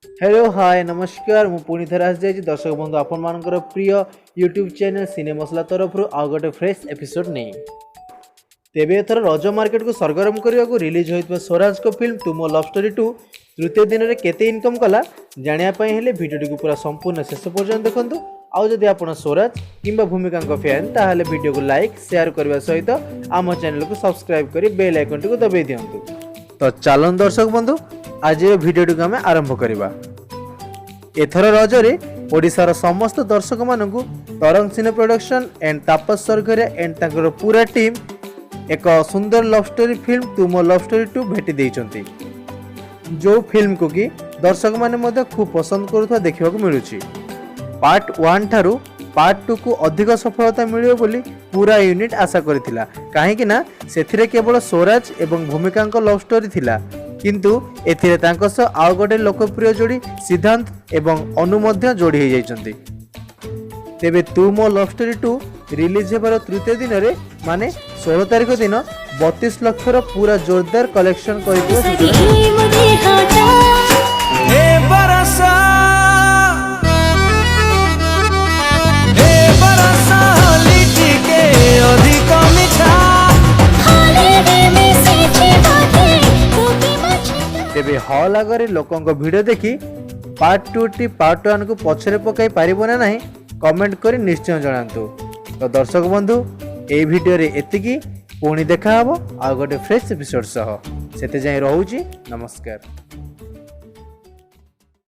Hello hi नमस्कार मु पुणी थर आस जाइए दर्शक बंधु आपण मानकर प्रिय यूट्यूब चैनल सिने मसला तरफ आउ गोटे फ्रेश एपिसोड नहीं तेबे एथर रज मार्केट को सरगरम करने को रिलीज होता स्वराज को फिल्म तुम लव स्टोरी 2 तृतीय दिन में केते इनकम कला जानापी भिडियोटी को पूरा संपूर्ण शेष पर्यटन देखूँ। आउ जदि आप स्वराज किंबा भूमिका फैन ताहले वीडियो को लाइक शेयर करने सहित आम चैनल को सब्सक्राइब कर बेल आइकन टी दबाई दिंतु। तो चलन दर्शक बंधु आज भिडियोटी को आम आरंभ करवा। एथर रजरे ओडिशार समस्त दर्शक मानू तरंग सिने प्रोडक्शन एंड तापस सरगरिया एंड तांकर पूरा टीम एक सुंदर लव स्टोरी फिल्म तुम लव स्टोरी 2 भेटी देइचंती, जो फिल्म को कि दर्शक माने खूब पसंद करुवा देखा मिलूँ। पार्ट 1 ठारू पार्ट 2 को अधिक सफलता मिलियो बोली पूरा यूनिट आशा करथिला, काहेकि ना सेथिरे केवल स्वराज एवं भूमिका लव स्टोरी थिला, किंतु एथिरे तांको सह आउ गोटे लोकप्रिय जोड़ी सिद्धांत एवं अनु मध्य जोड़ी हो जाइछंती। तेबे तू मो लव स्टोरी 2 रिलीज हेबार तृतीय दिन रे माने 16 तारिख दिन 32 लाख पूरा जोरदार कलेक्शन तेबे हॉल आगे लोकों वीडियो देखी पार्ट 2 टी पार्ट 1 को पछरे पकाई पारिबो ना नहीं कमेंट करी निश्चय जणांतु। तो दर्शक बंधु ए वीडियो रे एतिकी पुणी देखा हबो आ गोटे फ्रेश एपिसोड सह, सेते जाई रहूची नमस्कार।